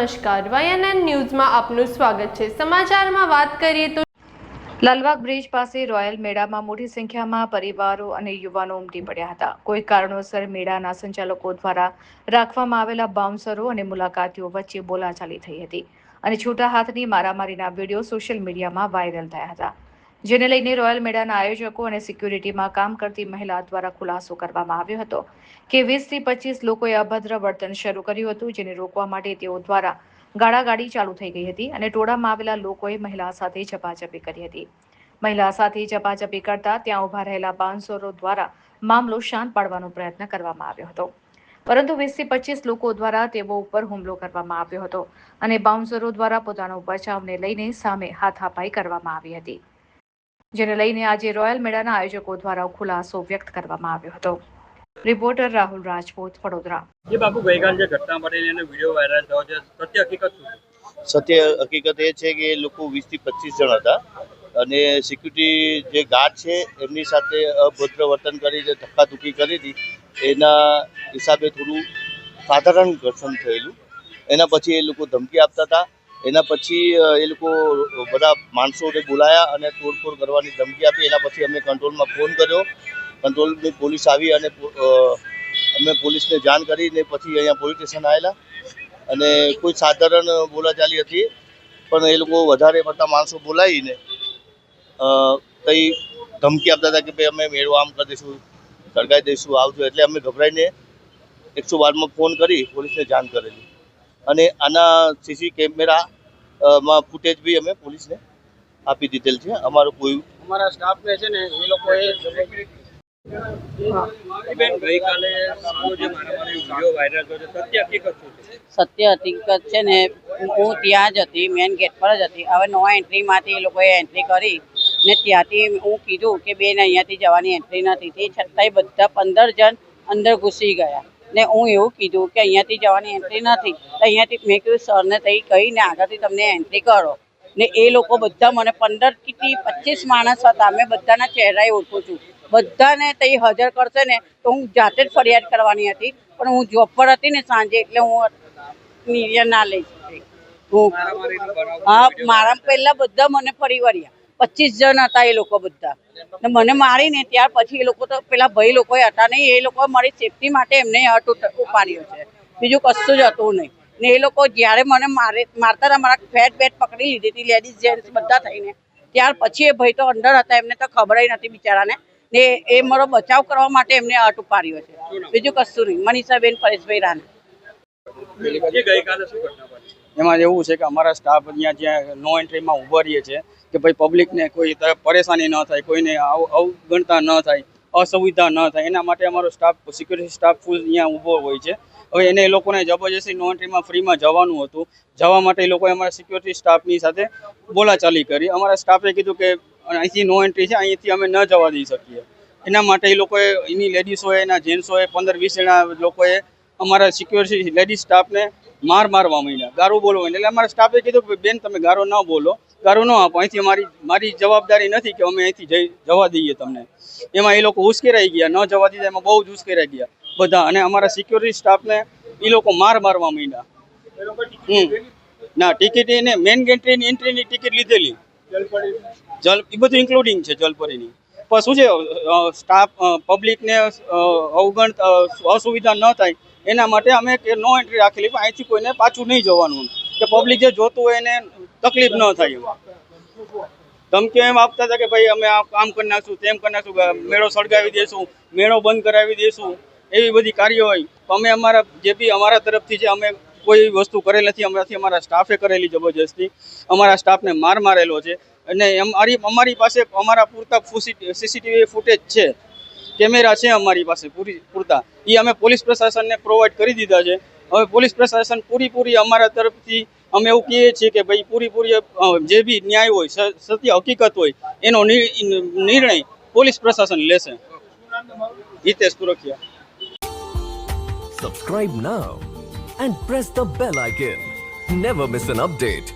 નમસ્કાર, YNN ન્યૂઝમાં આપનું સ્વાગત છે। સમાચારમાં વાત કરીએ તો લાલબાગ બ્રિજ પાસે રોયલ મેળામાં મોટી સંખ્યામાં પરિવારો અને યુવાનો ઉમટી પડ્યા હતા। કોઈ કારણોસર મેળાના સંચાલકો દ્વારા રાખવામાં આવેલા બાઉન્સરો અને મુલાકાતીઓ વચ્ચે બોલાચાલી થઈ હતી અને છૂટા હાથની મારામારીના વિડીયો સોશિયલ મીડિયામાં વાયરલ થયા હતા, જેને લઈને રોયલ મેળાના આયોજકો અને સિક્યુરિટીમાં કામ કરતી મહિલા દ્વારા ખુલાસો કરવામાં આવ્યો હતો કે 20 થી 25 લોકોએ અભદ્ર વર્તન શરૂ કર્યું હતું, જેને રોકવા માટે તેઓ દ્વારા ગાળાગાડી ચાલુ થઈ ગઈ હતી અને ટોળામાં આવેલા લોકોએ મહિલા સાથે ઝપાઝપી કરી હતી। મહિલા સાથે ઝપાઝપી કરતા ત્યાં ઉભા રહેલા બાઉન્સરો દ્વારા મામલો શાંત પાડવાનો પ્રયત્ન કરવામાં આવ્યો હતો, પરંતુ 20 થી 25 લોકો દ્વારા તેઓ ઉપર હુમલો કરવામાં આવ્યો હતો અને બાઉન્સરો દ્વારા પોતાનો બચાવને લઈને સામે હાથાપાઈ કરવામાં આવી હતી, જેને લઈને આજે રોયલ મેળાના આયોજકો દ્વારા ખુલાસો વ્યક્ત કરવામાં આવ્યો હતો। રિપોર્ટર રાહુલ રાજપૂત, વડોદરા। ये बाबू गईकाल જે ઘટના બનેલી અને વિડિયો વાયરલ થયો છે, સત્ય હકીકત શું છે? સત્ય હકીકત એ છે કે એ લોકો 20 થી 25 જણ હતા અને સિક્યુરિટી જે ગાર્ડ છે એમની સાથે અભદ્ર વર્તન કરી જે ધક્કાધુક્કી કરી હતી એના હિસાબે થોડું સાધારણ ઘર્ષણ થયેલું। એના પછી એ લોકો ધમકી આપતા હતા, એના પછી એ લોકો બધા માણસોને બોલાયા અને તોડફોડ કરવાની ધમકી આપી। એના પછી અમે કંટ્રોલમાં ફોન કર્યો, કંટ્રોલની પોલીસ આવી અને અમે પોલીસને જાણ કરીને પછી અહીંયા પોલીસ સ્ટેશન આવેલા અને કોઈ સાધારણ બોલાચાલી હતી, પણ એ લોકો વધારે પડતા માણસો બોલાવીને કંઈ ધમકી આપતા હતા કે ભાઈ અમે મેળો આમ કરી દઈશું, સળગાવી દઈશું, આવજો। એટલે અમે ગભરાઈને 112માં ફોન કરી પોલીસને જાણ કરેલી અને આના સીસી કેમેરામાં ફૂટેજ બી અમે પોલીસને આપી દીધેલ છે। અમારા સ્ટાફને છે ને એ લોકોએ બેન ગઈકાલે જે મારામારી વિડિયો વાયરલ થયો છે, સત્ય હકીકત શું છે? સત્ય હકીકત છે ને, હું ત્યાં જ હતી, મેન ગેટ પર જ હતી। હવે નો એન્ટ્રીમાંથી એ લોકોએ એન્ટ્રી કરી ને ત્યાંથી હું કીધું કે બેન અહીંયાથી જવાની એન્ટ્રી નથી, તે છતાંય બધા 15 જણ અંદર ઘૂસી ગયા ને હું એવું કીધું કે અહીંયાથી જવાની એન્ટ્રી નથી, તો અહીંયાથી મેં કીધું સરને તઈ કહીને આગળથી તમને એન્ટ્રી કરો ને એ લોકો બધા મને 15 થી 25 માણસ હતા, મેં બધાના ચહેરાએ ઓળખું છું, બધાને તઈ હાજર કરશે ને તો હું જાતે જ ફરિયાદ કરવાની હતી, પણ હું જોબ પર હતી ને સાંજે એટલે હું નિર્ણય ના લઈ શકી। હા, મારા પહેલા બધા મને ફરી વળ્યા, 25 જણ હતા એ લોકો બધા ને મને મારીને ત્યાર પછી એ લોકો તો પેલા ભાઈ લોકોએ હતા નહીં, એ લોકો મારી સેફટી માટે એમને હટ ઉપાડ્યો છે, બીજું કશું જ હતું નહીં ને એ લોકો જ્યારે મને મારતા હતા, મારા ફેટ બેટ પકડી લીધી હતી, લેડીઝ જેન્ટ્સ બધા થઈને, ત્યાર પછી એ ભાઈ તો અંદર હતા, એમને તો ખબર નથી બિચારાને ને એ મારો બચાવ કરવા માટે એમને હટ ઉપાડ્યો છે, બીજું કશું નહીં। મનીષાબેન પરેશભાઈ રાણા। એમાં એવું છે કે અમારા સ્ટાફ અહીંયા જ્યાં નો એન્ટ્રીમાં ઊભા રહીએ છીએ કે ભાઈ પબ્લિકને કોઈ પરેશાની ન થાય, કોઈને અવગણતા ન થાય, અસુવિધા ન થાય, એના માટે અમારો સ્ટાફ સિક્યુરિટી સ્ટાફ ફૂલ અહીંયા ઊભો હોય છે। હવે એને એ લોકોને જબરજસ્તી નો એન્ટ્રીમાં ફ્રીમાં જવાનું હતું, જવા માટે એ લોકોએ અમારા સિક્યુરિટી સ્ટાફની સાથે બોલાચાલી કરી। અમારા સ્ટાફે કીધું કે અહીંથી નો એન્ટ્રી છે, અહીંથી અમે ન જવા દઈ શકીએ, એના માટે એ લોકોએ એની લેડીઝોએ એના જેન્ટ્સોએ 15-20 જણા લોકોએ અમારા સિક્યુરિટી લેડીઝ સ્ટાફને મારવા માંડ્યા, ગારું બોલવા માંડ્યા। એટલે અમારા સ્ટાફે કીધું કે બેન તમે ગારો ન બોલો, ગારું ન આપો, અહીંથી મારી જવાબદારી નથી કે અમે અહીંથી જવા દઈએ તમને। એમાં એ લોકો ઉશ્કેરાઈ ગયા, ન જવા દીધા, એમાં બહુ જ ઉશ્કેરાઈ ગયા બધા અને અમારા સિક્યુરિટી સ્ટાફને એ લોકો મારવા માંડ્યા। ના, ટિકિટ એને મેન એન્ટ્રીની ટિકિટ લીધેલી, એ બધું ઇન્ક્લુડિંગ છે જલપરીની, પણ શું છે સ્ટાફ પબ્લિકને અસુવિધા ન થાય એના માટે અમે કે નો એન્ટ્રી રાખેલી, પણ અહીંથી કોઈને પાછું નહીં જવાનું કે પબ્લિક જે જોતું હોય એને તકલીફ ન થાય। ધમકીઓ એમ આપતા હતા કે ભાઈ અમે આ કામ કરી નાખશું, તેમ કરી નાખશું, મેળો સળગાવી દઈશું, મેળો બંધ કરાવી દઈશું, એવી બધી કાર્યો હોય, તો અમે અમારા જે બી અમારા તરફથી છે અમે કોઈ વસ્તુ કરેલ નથી, અમારા સ્ટાફે કરેલી જબરજસ્તી, અમારા સ્ટાફને મારેલો છે અને અમારી પાસે અમારા પૂરતા સીસીટીવી ફૂટેજ છે, કેમેરા છે અમારી પાસે પૂરતા, એ અમે પોલીસ પ્રશાસનને પ્રોવાઈડ કરી દીધા છે। હવે પોલીસ પ્રશાસન પૂરી અમારા તરફથી અમે એવું કહીએ છીએ કે ભાઈ પૂરી જે બી ન્યાય હોય, સત્ય હકીકત હોય, એનો નિર્ણય પોલીસ પ્રશાસન લેશે। Hitesh પુરખિયા। Subscribe now and press the bell icon. Never miss an update.